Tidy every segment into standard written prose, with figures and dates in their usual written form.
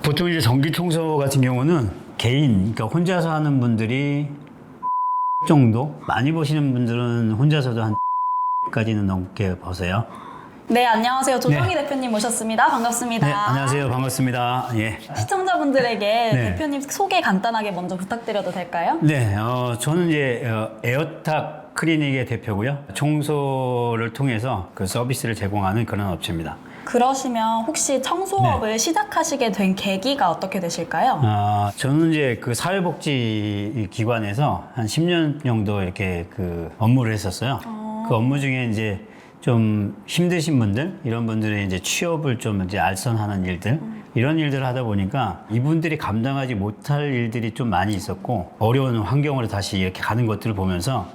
보통 이제 전기 청소 같은 경우는 개인, 그러니까 혼자서 하는 분들이 정도, 많이 보시는 분들은 혼자서도 한 까지는 넘게 보세요. 네, 안녕하세요. 조정희 대표님 모셨습니다. 반갑습니다. 네, 안녕하세요. 반갑습니다. 예. 시청자분들에게 네. 대표님 소개 간단하게 먼저 부탁드려도 될까요? 네, 저는 이제 에어탁 클리닉의 대표고요. 청소를 통해서 그 서비스를 제공하는 그런 업체입니다. 그러시면 혹시 청소업을 시작하시게 된 계기가 어떻게 되실까요? 저는 이제 그 사회복지 기관에서 한 10년 정도 이렇게 그 업무를 했었어요. 그 업무 중에 이제 좀 힘드신 분들, 이런 분들의 이제 취업을 좀 이제 알선하는 일들, 이런 일들을 하다 보니까 이분들이 감당하지 못할 일들이 좀 많이 있었고, 어려운 환경으로 다시 이렇게 가는 것들을 보면서,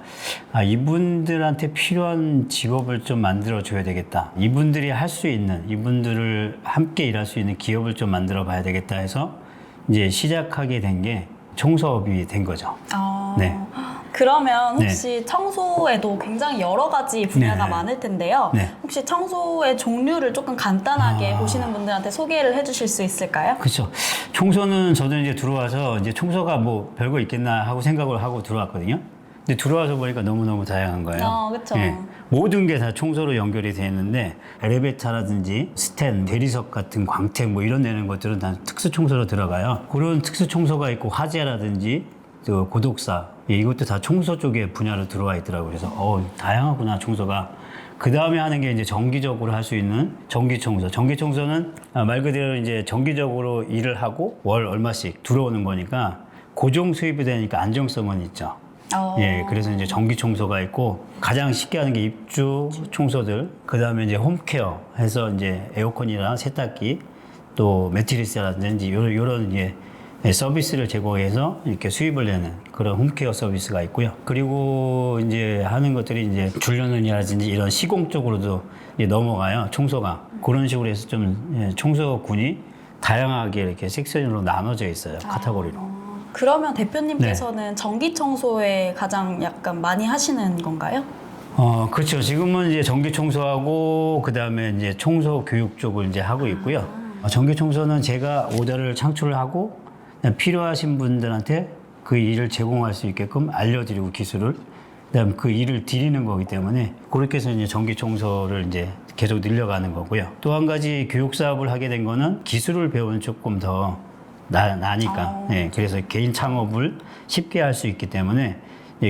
이분들한테 필요한 직업을 좀 만들어줘야 되겠다. 이분들이 할 수 있는, 이분들을 함께 일할 수 있는 기업을 좀 만들어 봐야 되겠다 해서 이제 시작하게 된 게 청소업이 된 거죠. 네. 그러면 혹시 청소에도 굉장히 여러 가지 분야가 네. 많을 텐데요. 네. 혹시 청소의 종류를 조금 간단하게 보시는 분들한테 소개를 해주실 수 있을까요? 그렇죠. 청소는 저도 이제 들어와서 이제 청소가 뭐 별거 있겠나 하고 생각을 하고 들어왔거든요. 근데 들어와서 보니까 너무너무 다양한 거예요. 그렇죠. 모든 게 다 청소로 연결이 되어 있는데 엘리베이터라든지 스탠, 대리석 같은 광택 뭐 이런 되는 것들은 다 특수 청소로 들어가요. 그런 특수 청소가 있고 화재라든지 또 고독사 이것도 다 청소 쪽에 분야로 들어와 있더라고요. 그래서 다양하구나 청소가. 그 다음에 하는 게 이제 정기적으로 할 수 있는 전기 청소. 전기 청소는 말 그대로 이제 정기적으로 일을 하고 월 얼마씩 들어오는 거니까 고정 수입이 되니까 안정성은 있죠. 예, 그래서 이제 전기 청소가 있고 가장 쉽게 하는 게 입주 청소들, 그 다음에 이제 홈케어 해서 이제 에어컨이랑 세탁기, 또 매트리스라든지 요런 이제 서비스를 제공해서 이렇게 수입을 내는 그런 홈케어 서비스가 있고요. 그리고 이제 하는 것들이 이제 줄눈이라든지 이런 시공 쪽으로도 이제 넘어가요. 청소가 그런 식으로 해서 좀 청소군이 다양하게 이렇게 섹션으로 나눠져 있어요. 카테고리로. 그러면 대표님께서는 전기 청소에 가장 약간 많이 하시는 건가요? 그렇죠. 지금은 이제 전기 청소하고 그다음에 이제 청소 교육 쪽을 이제 하고 있고요. 전기 청소는 제가 오더를 창출을 하고 그냥 필요하신 분들한테 그 일을 제공할 수 있게끔 알려드리고 기술을 그다음 그 일을 드리는 거기 때문에 그렇게 해서 이제 전기 청소를 이제 계속 늘려가는 거고요. 또 한 가지 교육 사업을 하게 된 거는 기술을 배우는 조금 더 나니까. 그래서 개인 창업을 쉽게 할 수 있기 때문에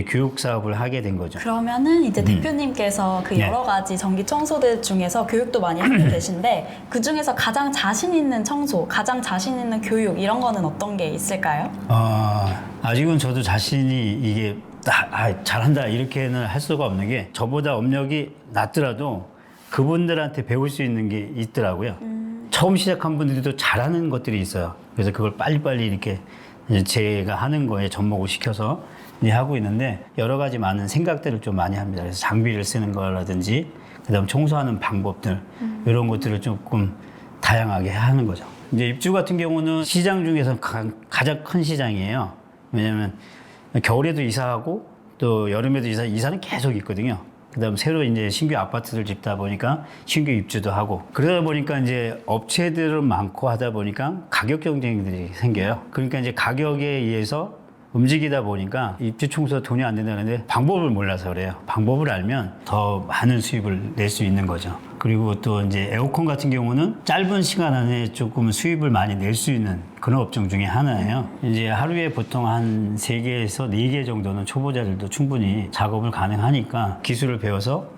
교육 사업을 하게 된 거죠. 그러면은 이제 대표님께서 그 여러 가지 전기 청소들 중에서 교육도 많이 하고 계신데 그 중에서 가장 자신 있는 청소, 가장 자신 있는 교육 이런 거는 어떤 게 있을까요? 아직은 저도 자신이 이게 잘한다 이렇게는 할 수가 없는 게 저보다 업력이 낮더라도 그분들한테 배울 수 있는 게 있더라고요. 처음 시작한 분들도 잘하는 것들이 있어요. 그래서 그걸 빨리빨리 이렇게 제가 하는 거에 접목을 시켜서 하고 있는데 여러 가지 많은 생각들을 좀 많이 합니다. 그래서 장비를 쓰는 거라든지 그다음 청소하는 방법들 이런 것들을 조금 다양하게 하는 거죠. 이제 입주 같은 경우는 시장 중에서 가장 큰 시장이에요. 왜냐하면 겨울에도 이사하고 또 여름에도 이사는 계속 있거든요. 그다음 새로 이제 신규 아파트를 짓다 보니까 신규 입주도 하고 그러다 보니까 이제 업체들은 많고 하다 보니까 가격 경쟁들이 생겨요. 그러니까 이제 가격에 의해서 움직이다 보니까 입주 청소가 돈이 안 된다는데 방법을 몰라서 그래요. 방법을 알면 더 많은 수입을 낼 수 있는 거죠. 그리고 또 이제 에어컨 같은 경우는 짧은 시간 안에 조금 수입을 많이 낼 수 있는 그런 업종 중에 하나예요. 이제 하루에 보통 한 3개에서 4개 정도는 초보자들도 충분히 작업을 가능하니까 기술을 배워서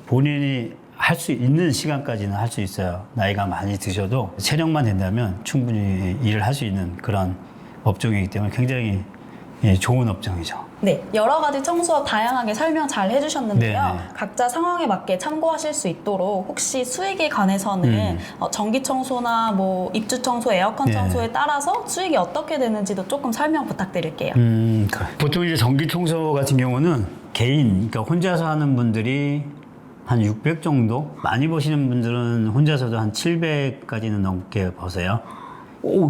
본인이 할 수 있는 시간까지는 할 수 있어요. 나이가 많이 드셔도 체력만 된다면 충분히 일을 할 수 있는 그런 업종이기 때문에 굉장히 좋은 업종이죠. 네, 여러 가지 청소업 다양하게 설명 잘 해주셨는데요. 네네. 각자 상황에 맞게 참고하실 수 있도록 혹시 수익에 관해서는 전기 청소나 뭐 입주 청소, 에어컨 청소에 따라서 수익이 어떻게 되는지도 조금 설명 부탁드릴게요. 보통 이제 전기 청소 같은 경우는 개인, 그러니까 혼자서 하는 분들이 한 600 정도? 많이 보시는 분들은 혼자서도 한 700까지는 넘게 버세요.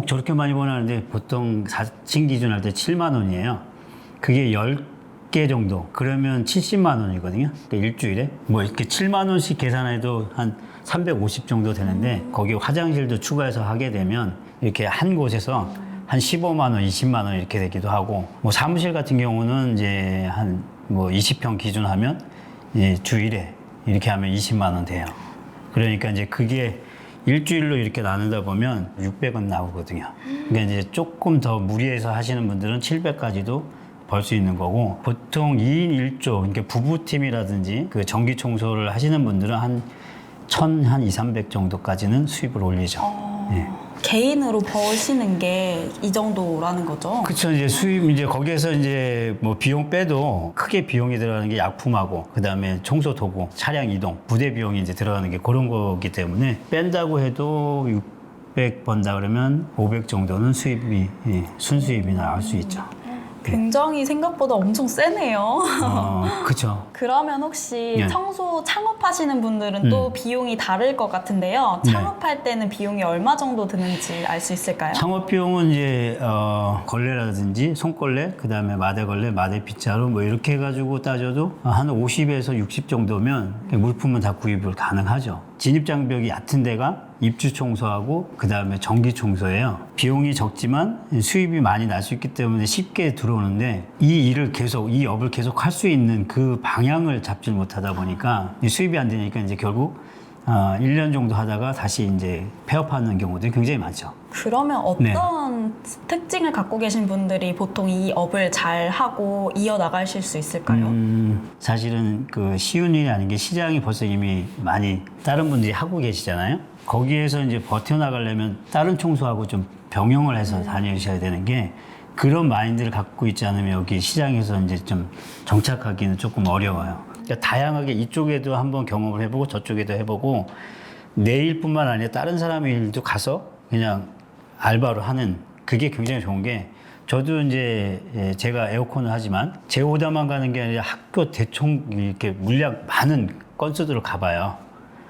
저렇게 많이 버는데 보통 4층 기준 할 때 7만 원이에요. 그게 10개 정도. 그러면 70만 원이거든요. 그러니까 일주일에. 뭐 이렇게 7만 원씩 계산해도 한 350 정도 되는데 거기 화장실도 추가해서 하게 되면 이렇게 한 곳에서 한 15만 원, 20만 원 이렇게 되기도 하고 뭐 사무실 같은 경우는 이제 한 뭐 20평 기준 하면 이제 주일에 이렇게 하면 20만 원 돼요. 그러니까 이제 그게 일주일로 이렇게 나누다 보면 600원 나오거든요. 그러니까 이제 조금 더 무리해서 하시는 분들은 700까지도 벌 수 있는 거고 보통 2인 1조, 그러니까 부부팀이라든지 그 전기 청소를 하시는 분들은 한 1,000, 한 2, 300 정도까지는 수입을 올리죠. 예. 개인으로 버시는 게 이 정도라는 거죠? 그렇죠. 이제 수입 이제 거기에서 이제 뭐 비용 빼도 크게 비용이 들어가는 게 약품하고 그다음에 청소 도구, 차량 이동, 부대 비용이 이제 들어가는 게 그런 거기 때문에 뺀다고 해도 600 번다 그러면 500 정도는 수입이 순수입이 나올 수 있죠. 굉장히 생각보다 엄청 세네요. 그렇죠. 그러면 혹시 네. 청소 창업하시는 분들은 또 비용이 다를 것 같은데요. 네. 창업할 때는 비용이 얼마 정도 드는지 알 수 있을까요? 창업 비용은 이제 걸레라든지 손걸레, 그다음에 마대걸레, 마대 빗자루 뭐 이렇게 해가지고 따져도 한 50에서 60 정도면 물품은 다 구입을 가능하죠. 진입 장벽이 얕은 데가 입주 청소하고 그다음에 전기 청소예요. 비용이 적지만 수입이 많이 날 수 있기 때문에 쉽게 들어오는데 이 일을 계속 이 업을 계속 할 수 있는 그 방향을 잡지 못하다 보니까 수입이 안 되니까 이제 결국 1년 정도 하다가 다시 이제 폐업하는 경우들이 굉장히 많죠. 그러면 어떤 특징을 갖고 계신 분들이 보통 이 업을 잘 하고 이어나가실 수 있을까요? 사실은 그 쉬운 일이 아닌 게 시장이 벌써 이미 많이 다른 분들이 하고 계시잖아요. 거기에서 이제 버텨나가려면 다른 청소하고 좀 병행을 해서 다니셔야 되는 게 그런 마인드를 갖고 있지 않으면 여기 시장에서 이제 좀 정착하기는 조금 어려워요. 그러니까 다양하게 이쪽에도 한번 경험을 해보고 저쪽에도 해보고 내 일뿐만 아니라 다른 사람의 일도 가서 그냥 알바로 하는 그게 굉장히 좋은 게 저도 이제 제가 에어컨을 하지만 제 오다만 가는 게 아니라 학교 대충 이렇게 물량 많은 건수들을 가봐요.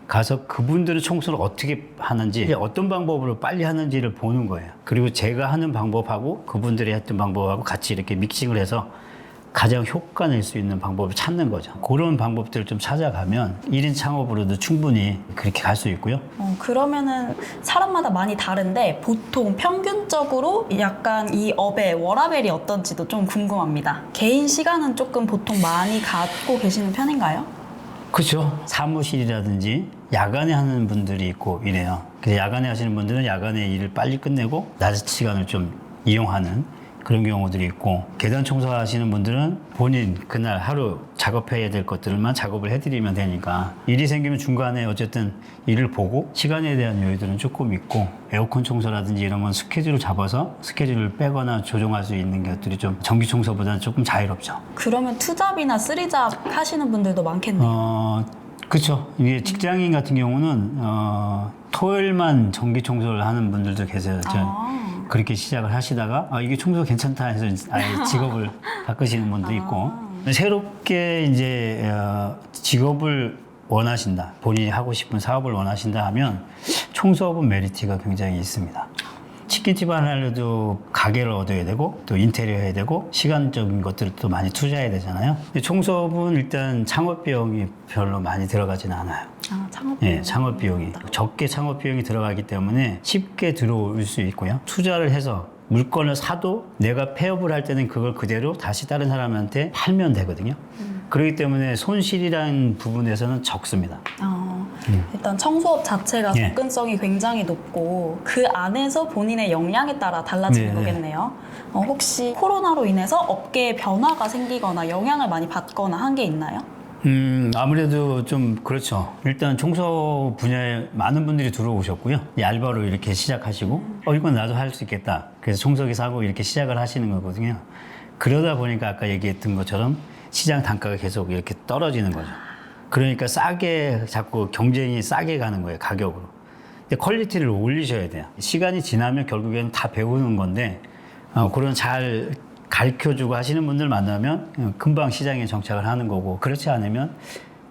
가서 그분들은 청소를 어떻게 하는지 어떤 방법으로 빨리 하는지를 보는 거예요. 그리고 제가 하는 방법하고 그분들이 했던 방법하고 같이 이렇게 믹싱을 해서 가장 효과 낼 수 있는 방법을 찾는 거죠. 그런 방법들을 좀 찾아가면 1인 창업으로도 충분히 그렇게 갈 수 있고요. 그러면은 사람마다 많이 다른데 보통 평균적으로 약간 이 업의 워라밸이 어떤지도 좀 궁금합니다. 개인 시간은 조금 보통 많이 갖고 계시는 편인가요? 그렇죠. 사무실이라든지 야간에 하는 분들이 있고 이래요. 그래서 야간에 하시는 분들은 야간에 일을 빨리 끝내고 낮 시간을 좀 이용하는 그런 경우들이 있고 계단 청소하시는 분들은 본인 그날 하루 작업해야 될 것들만 작업을 해드리면 되니까 일이 생기면 중간에 어쨌든 일을 보고 시간에 대한 여유들은 조금 있고 에어컨 청소라든지 이런 건 스케줄을 잡아서 스케줄을 빼거나 조정할 수 있는 것들이 좀 전기 청소보다는 조금 자유롭죠. 그러면 투잡이나 쓰리잡 하시는 분들도 많겠네요. 그렇죠. 이게 직장인 같은 경우는 토요일만 전기 청소를 하는 분들도 계세요. 그렇게 시작을 하시다가 이게 청소 괜찮다 해서 아예 직업을 바꾸시는 분도 있고 새롭게 이제 직업을 원하신다, 본인이 하고 싶은 사업을 원하신다 하면 청소업은 메리트가 굉장히 있습니다. 치킨집 하려도 가게를 얻어야 되고 또 인테리어 해야 되고 시간적인 것들도 많이 투자해야 되잖아요. 근데 청소업은 일단 창업 비용이 별로 많이 들어가지는 않아요. 창업 비용. 네, 창업 비용이 적게 창업 비용이 들어가기 때문에 쉽게 들어올 수 있고요. 투자를 해서 물건을 사도 내가 폐업을 할 때는 그걸 그대로 다시 다른 사람한테 팔면 되거든요. 그렇기 때문에 손실이라는 부분에서는 적습니다. 일단 청소업 자체가 예. 접근성이 굉장히 높고 그 안에서 본인의 역량에 따라 달라지는 네, 거겠네요. 혹시 코로나로 인해서 업계에 변화가 생기거나 영향을 많이 받거나 한 게 있나요? 아무래도 좀 그렇죠. 일단 청소 분야에 많은 분들이 들어오셨고요. 이 알바로 이렇게 시작하시고 이건 나도 할 수 있겠다. 그래서 청소기 사고 이렇게 시작을 하시는 거거든요. 그러다 보니까 아까 얘기했던 것처럼 시장 단가가 계속 이렇게 떨어지는 거죠. 그러니까 싸게 자꾸 경쟁이 싸게 가는 거예요, 가격으로. 근데 퀄리티를 올리셔야 돼요. 시간이 지나면 결국에는 다 배우는 건데 그런 잘 가르쳐주고 하시는 분들 만나면 금방 시장에 정착을 하는 거고 그렇지 않으면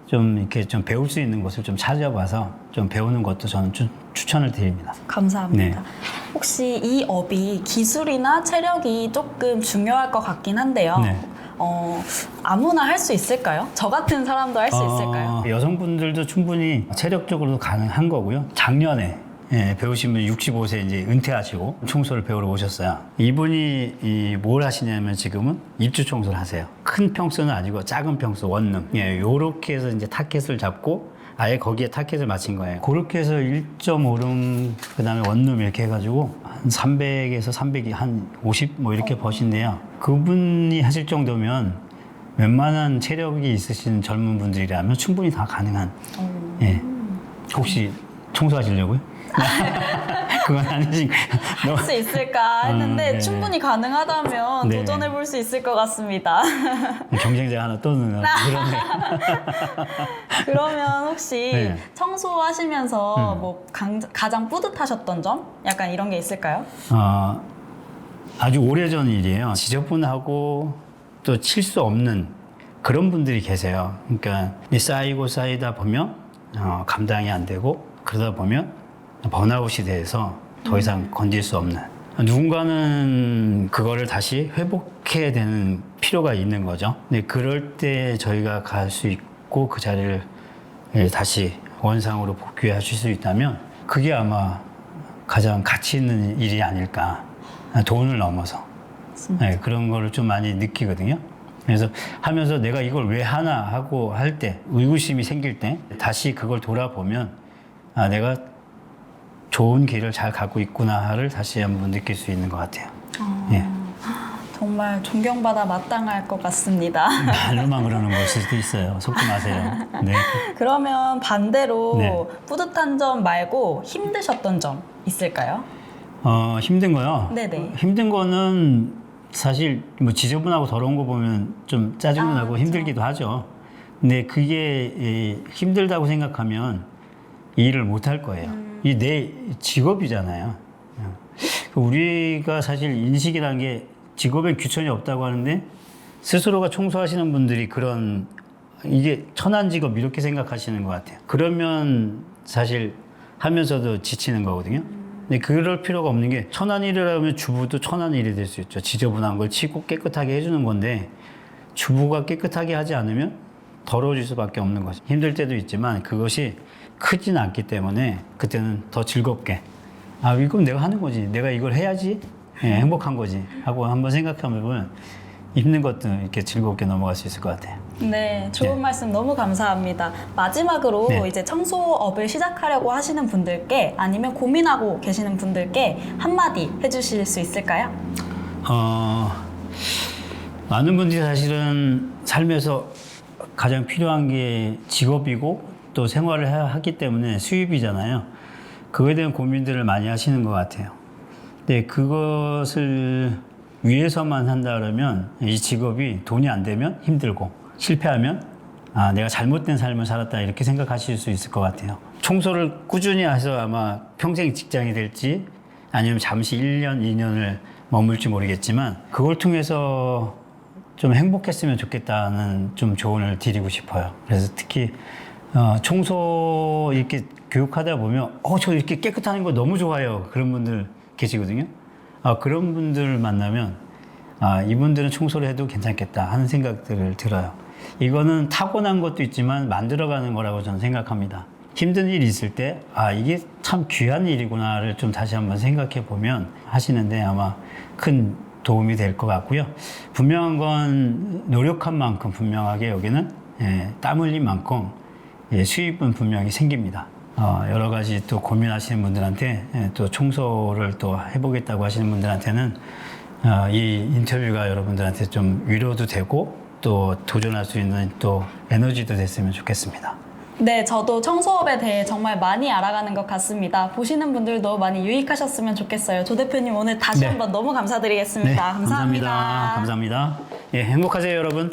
좀 이렇게 좀 배울 수 있는 곳을 좀 찾아봐서 좀 배우는 것도 저는 추천을 드립니다. 감사합니다. 네. 혹시 이 업이 기술이나 체력이 조금 중요할 것 같긴 한데요. 네. 아무나 할 수 있을까요? 저 같은 사람도 할 수 있을까요? 여성분들도 충분히 체력적으로도 가능한 거고요. 작년에 배우신 분이 65세 이제 은퇴하시고 청소를 배우러 오셨어요. 이분이 뭘 하시냐면 지금은 입주 청소를 하세요. 큰 평수는 아니고 작은 평수 원룸. 요렇게 해서 이제 타켓을 잡고 아예 거기에 타켓을 맞춘 거예요. 그렇게 해서 1.5룸 그다음에 원룸 이렇게 해가지고 한 300에서 300이 한 50 뭐 이렇게 버신대요. 그분이 하실 정도면 웬만한 체력이 있으신 젊은 분들이라면 충분히 다 가능한. 예. 혹시 청소하시려고요? 그건 아니지. 할 수 있을까 했는데 네. 충분히 가능하다면 네. 도전해 볼 수 있을 것 같습니다. 경쟁자 하나 떠드는 그러네. 그러면 혹시 네. 청소하시면서 뭐 가장 뿌듯하셨던 점? 약간 이런 게 있을까요? 아주 오래전 일이에요. 지저분하고 또 칠 수 없는 그런 분들이 계세요. 그러니까 쌓이고 쌓이다 보면 감당이 안 되고 그러다 보면 번아웃이 돼서 더 이상 건질 수 없는. 누군가는 그거를 다시 회복해야 되는 필요가 있는 거죠. 근데 그럴 때 저희가 갈 수 있고 그 자리를 다시 원상으로 복귀해 줄 수 있다면 그게 아마 가장 가치 있는 일이 아닐까. 돈을 넘어서. 네, 그런 거를 좀 많이 느끼거든요. 그래서 하면서 내가 이걸 왜 하나 하고 할 때, 의구심이 생길 때 다시 그걸 돌아보면 내가 좋은 길을 잘 가고 있구나를 다시 한번 느낄 수 있는 것 같아요. 예. 정말 존경받아 마땅할 것 같습니다. 말로만 그러는 걸 수도 있어요. 속지 마세요. 네. 그러면 반대로 네. 뿌듯한 점 말고 힘드셨던 점 있을까요? 힘든 거요? 네네. 힘든 거는 사실 뭐 지저분하고 더러운 거 보면 좀 짜증도 나고 그렇죠. 힘들기도 하죠. 근데 그게 힘들다고 생각하면 이 일을 못 할 거예요. 이 내 직업이잖아요. 우리가 사실 인식이라는 게 직업에 귀천이 없다고 하는데 스스로가 청소하시는 분들이 그런 이게 천한 직업 이렇게 생각하시는 것 같아요. 그러면 사실 하면서도 지치는 거거든요. 근데 그럴 필요가 없는 게 천한 일이라면 주부도 천한 일이 될 수 있죠. 지저분한 걸 치고 깨끗하게 해주는 건데 주부가 깨끗하게 하지 않으면 더러워질 수밖에 없는 거죠. 힘들 때도 있지만 그것이 크진 않기 때문에 그때는 더 즐겁게 이건 내가 하는 거지. 내가 이걸 해야지 행복한 거지 하고 한번 생각하면 힘든 것도 이렇게 즐겁게 넘어갈 수 있을 것 같아요. 네, 좋은 말씀 너무 감사합니다. 마지막으로 네. 이제 청소업을 시작하려고 하시는 분들께 아니면 고민하고 계시는 분들께 한마디 해주실 수 있을까요? 많은 분들이 사실은 삶에서 가장 필요한 게 직업이고 또 생활을 하기 때문에 수입이잖아요. 그거에 대한 고민들을 많이 하시는 것 같아요. 근데 그것을 위해서만 한다 그러면 이 직업이 돈이 안 되면 힘들고 실패하면 내가 잘못된 삶을 살았다 이렇게 생각하실 수 있을 것 같아요. 청소를 꾸준히 해서 아마 평생 직장이 될지 아니면 잠시 1년, 2년을 머물지 모르겠지만 그걸 통해서 좀 행복했으면 좋겠다는 좀 조언을 드리고 싶어요. 그래서 특히 청소 이렇게 교육하다 보면 저 이렇게 깨끗한 거 너무 좋아요. 그런 분들 계시거든요. 그런 분들을 만나면 이분들은 청소를 해도 괜찮겠다 하는 생각들을 들어요. 이거는 타고난 것도 있지만 만들어가는 거라고 저는 생각합니다. 힘든 일이 있을 때 이게 참 귀한 일이구나를 좀 다시 한번 생각해 보면 하시는데 아마 큰 도움이 될 것 같고요. 분명한 건 노력한 만큼 분명하게 여기는 땀 흘린 만큼 수입은 분명히 생깁니다. 여러 가지 또 고민하시는 분들한테 또 청소를 또 해보겠다고 하시는 분들한테는 이 인터뷰가 여러분들한테 좀 위로도 되고 또 도전할 수 있는 또 에너지도 됐으면 좋겠습니다. 네, 저도 청소업에 대해 정말 많이 알아가는 것 같습니다. 보시는 분들도 많이 유익하셨으면 좋겠어요. 조 대표님 오늘 다시 네. 한번 너무 감사드리겠습니다. 감사합니다. 감사합니다. 행복하세요, 여러분.